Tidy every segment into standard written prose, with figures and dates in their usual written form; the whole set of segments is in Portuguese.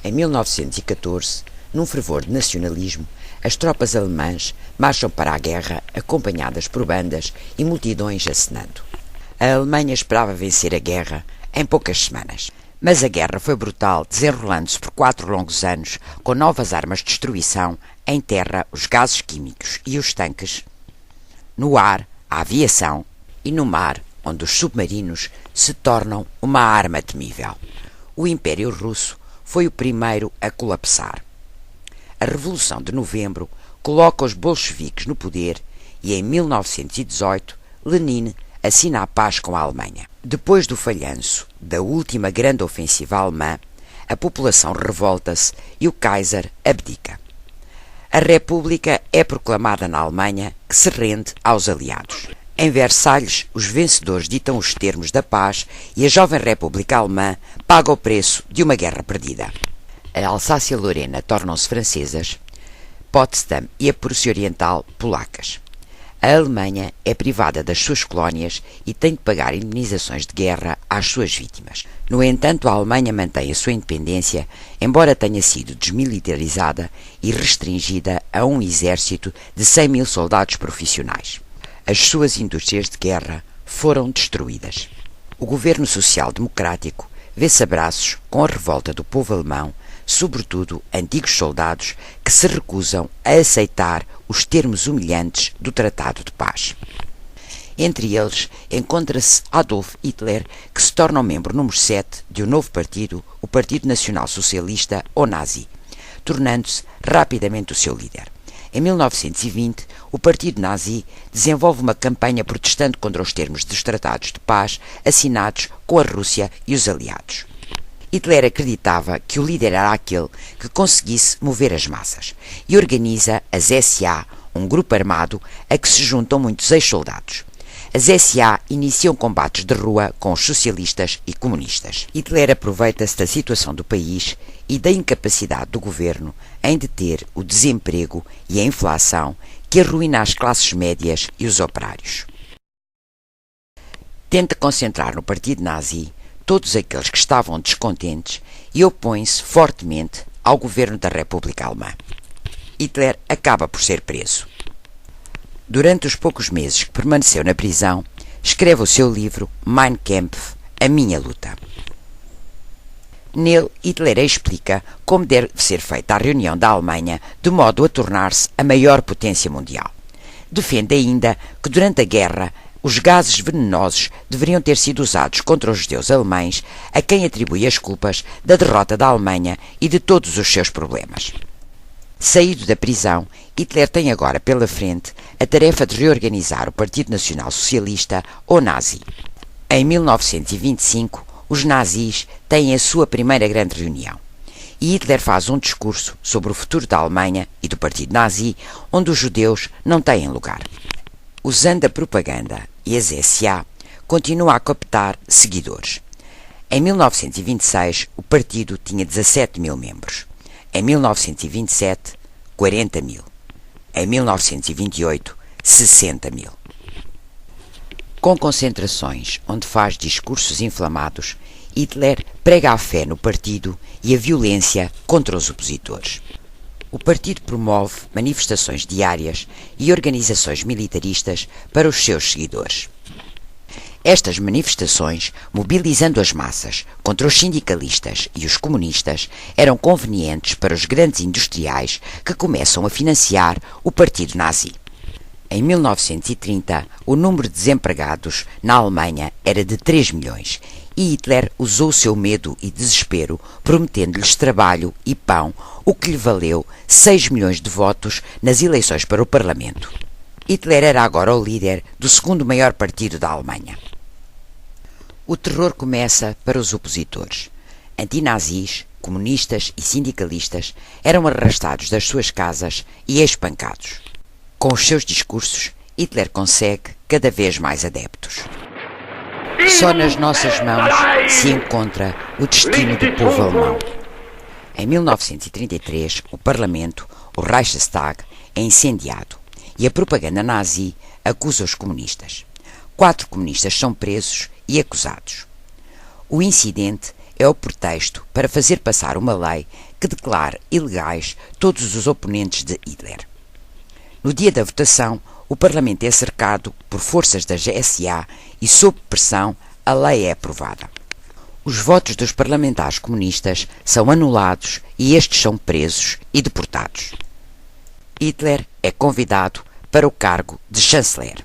Em 1914, num fervor de nacionalismo, as tropas alemãs marcham para a guerra acompanhadas por bandas e multidões acenando. A Alemanha esperava vencer a guerra em poucas semanas. Mas a guerra foi brutal, desenrolando-se por 4 longos anos, com novas armas de destruição, em terra os gases químicos e os tanques, no ar a aviação e no mar, onde os submarinos se tornam uma arma temível. O Império Russo foi o primeiro a colapsar. A Revolução de Novembro coloca os bolcheviques no poder e, em 1918, Lenin assina a paz com a Alemanha. Depois do falhanço da última grande ofensiva alemã, a população revolta-se e o Kaiser abdica. A República é proclamada na Alemanha, que se rende aos aliados. Em Versalhes, os vencedores ditam os termos da paz e a jovem República Alemã paga o preço de uma guerra perdida. A Alsácia-Lorena tornam-se francesas, Potsdam e a Prússia Oriental polacas. A Alemanha é privada das suas colónias e tem de pagar indemnizações de guerra às suas vítimas. No entanto, a Alemanha mantém a sua independência, embora tenha sido desmilitarizada e restringida a um exército de 100.000 soldados profissionais. As suas indústrias de guerra foram destruídas. O governo social-democrático vê-se a braços com a revolta do povo alemão, sobretudo antigos soldados que se recusam a aceitar os termos humilhantes do Tratado de Paz. Entre eles encontra-se Adolf Hitler, que se torna o membro número 7 de um novo partido, o Partido Nacional Socialista, ou Nazi, tornando-se rapidamente o seu líder. Em 1920, o Partido Nazi desenvolve uma campanha protestando contra os termos dos tratados de paz assinados com a Rússia e os aliados. Hitler acreditava que o líder era aquele que conseguisse mover as massas e organiza as SA, um grupo armado a que se juntam muitos ex-soldados. As SA iniciam combates de rua com os socialistas e comunistas. Hitler aproveita-se da situação do país e da incapacidade do governo em deter o desemprego e a inflação que arruína as classes médias e os operários. Tenta concentrar no Partido Nazi todos aqueles que estavam descontentes e opõe-se fortemente ao governo da República Alemã. Hitler acaba por ser preso. Durante os poucos meses que permaneceu na prisão, escreve o seu livro Mein Kampf, A Minha Luta. Nele, Hitler explica como deve ser feita a reunião da Alemanha de modo a tornar-se a maior potência mundial. Defende ainda que durante a guerra os gases venenosos deveriam ter sido usados contra os judeus alemães, a quem atribui as culpas da derrota da Alemanha e de todos os seus problemas. Saído da prisão, Hitler tem agora pela frente a tarefa de reorganizar o Partido Nacional Socialista, ou Nazi. Em 1925, os nazis têm a sua primeira grande reunião. E Hitler faz um discurso sobre o futuro da Alemanha e do Partido Nazi, onde os judeus não têm lugar. Usando a propaganda e as SA, continua a captar seguidores. Em 1926, o partido tinha 17.000 membros. Em 1927, 40.000. Em 1928, 60.000. Com concentrações onde faz discursos inflamados, Hitler prega a fé no partido e a violência contra os opositores. O partido promove manifestações diárias e organizações militaristas para os seus seguidores. Estas manifestações, mobilizando as massas contra os sindicalistas e os comunistas, eram convenientes para os grandes industriais que começam a financiar o partido nazi. Em 1930, o número de desempregados na Alemanha era de 3 milhões e Hitler usou o seu medo e desespero, prometendo-lhes trabalho e pão, o que lhe valeu 6 milhões de votos nas eleições para o Parlamento. Hitler era agora o líder do segundo maior partido da Alemanha. O terror começa para os opositores. Antinazis, comunistas e sindicalistas eram arrastados das suas casas e espancados. Com os seus discursos, Hitler consegue cada vez mais adeptos. Só nas nossas mãos se encontra o destino do povo alemão. Em 1933, o Parlamento, o Reichstag, é incendiado e a propaganda nazi acusa os comunistas. 4 comunistas são presos e acusados. O incidente é o pretexto para fazer passar uma lei que declare ilegais todos os oponentes de Hitler. No dia da votação, o Parlamento é cercado por forças da GSA e, sob pressão, a lei é aprovada. Os votos dos parlamentares comunistas são anulados e estes são presos e deportados. Hitler é convidado para o cargo de chanceler.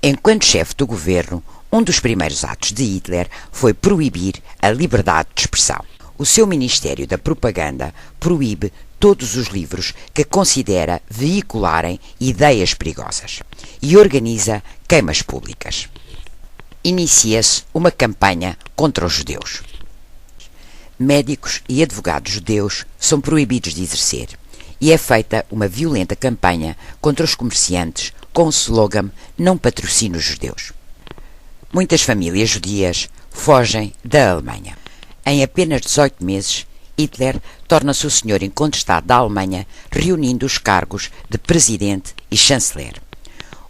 Enquanto chefe do governo, um dos primeiros atos de Hitler foi proibir a liberdade de expressão. O seu Ministério da Propaganda proíbe todos os livros que considera veicularem ideias perigosas e organiza queimas públicas. Inicia-se uma campanha contra os judeus. Médicos e advogados judeus são proibidos de exercer e é feita uma violenta campanha contra os comerciantes com o slogan "Não patrocine os judeus". Muitas famílias judias fogem da Alemanha. Em apenas 18 meses, Hitler torna-se o senhor incontestado da Alemanha, reunindo os cargos de presidente e chanceler.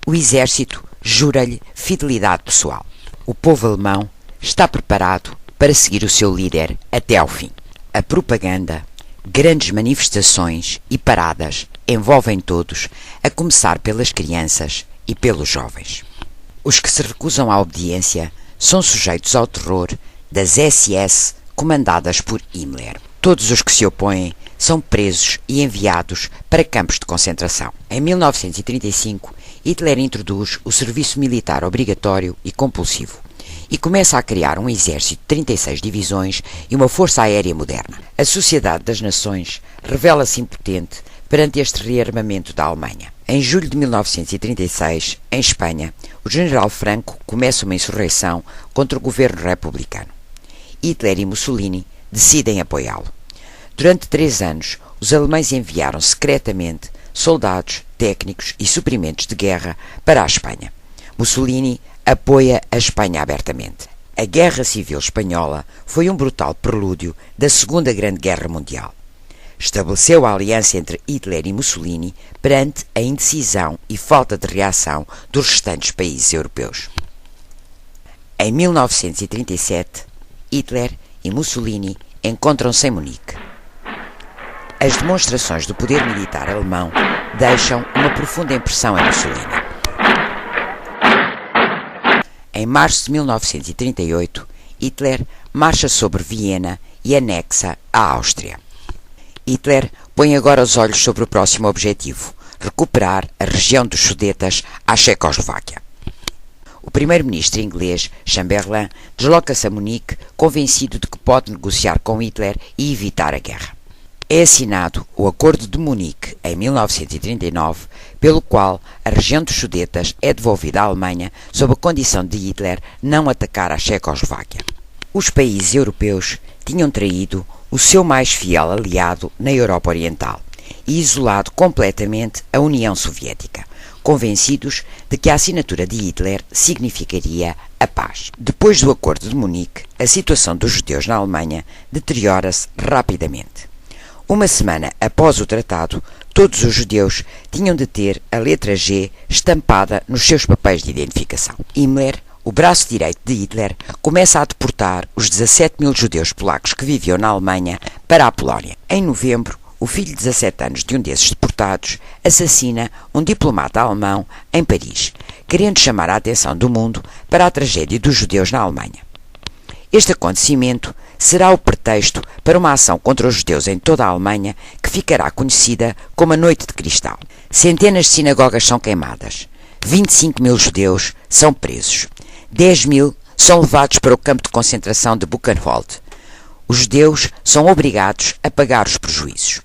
O exército jura-lhe fidelidade pessoal. O povo alemão está preparado para seguir o seu líder até ao fim. A propaganda, grandes manifestações e paradas envolvem todos, a começar pelas crianças e pelos jovens. Os que se recusam à obediência são sujeitos ao terror das SS comandadas por Himmler. Todos os que se opõem são presos e enviados para campos de concentração. Em 1935, Hitler introduz o serviço militar obrigatório e compulsivo e começa a criar um exército de 36 divisões e uma força aérea moderna. A Sociedade das Nações revela-se impotente perante este rearmamento da Alemanha. Em julho de 1936, em Espanha, o general Franco começa uma insurreição contra o governo republicano. Hitler e Mussolini decidem apoiá-lo. Durante 3 anos, os alemães enviaram secretamente soldados, técnicos e suprimentos de guerra para a Espanha. Mussolini apoia a Espanha abertamente. A Guerra Civil Espanhola foi um brutal prelúdio da Segunda Grande Guerra Mundial. Estabeleceu a aliança entre Hitler e Mussolini perante a indecisão e falta de reação dos restantes países europeus. Em 1937, Hitler e Mussolini encontram-se em Munique. As demonstrações do poder militar alemão deixam uma profunda impressão em Mussolini. Em março de 1938, Hitler marcha sobre Viena e anexa a Áustria. Hitler põe agora os olhos sobre o próximo objetivo: recuperar a região dos Sudetas à Checoslováquia. O primeiro-ministro inglês, Chamberlain, desloca-se a Munique, convencido de que pode negociar com Hitler e evitar a guerra. É assinado o Acordo de Munique, em 1939, pelo qual a região dos Sudetas é devolvida à Alemanha sob a condição de Hitler não atacar a Checoslováquia. Os países europeus tinham traído o seu mais fiel aliado na Europa Oriental e isolado completamente a União Soviética, convencidos de que a assinatura de Hitler significaria a paz. Depois do Acordo de Munique, a situação dos judeus na Alemanha deteriora-se rapidamente. Uma semana após o tratado, todos os judeus tinham de ter a letra G estampada nos seus papéis de identificação. Himmler, o braço direito de Hitler, começa a deportar os 17 mil judeus polacos que viviam na Alemanha para a Polónia. Em novembro, o filho de 17 anos de um desses deportados assassina um diplomata alemão em Paris, querendo chamar a atenção do mundo para a tragédia dos judeus na Alemanha. Este acontecimento será o pretexto para uma ação contra os judeus em toda a Alemanha que ficará conhecida como a Noite de Cristal. Centenas de sinagogas são queimadas, 25 mil judeus são presos, 10 mil são levados para o campo de concentração de Buchenwald. Os judeus são obrigados a pagar os prejuízos.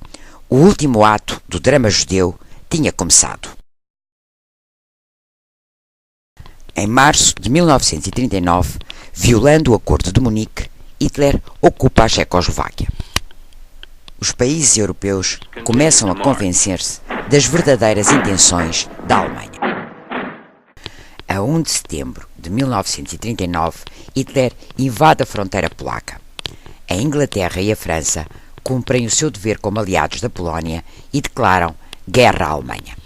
O último ato do drama judeu tinha começado. Em março de 1939, violando o Acordo de Munique, Hitler ocupa a Checoslováquia. Os países europeus começam a convencer-se das verdadeiras intenções da Alemanha. A 1 de setembro de 1939, Hitler invade a fronteira polaca. A Inglaterra e a França cumprem o seu dever como aliados da Polónia e declaram guerra à Alemanha.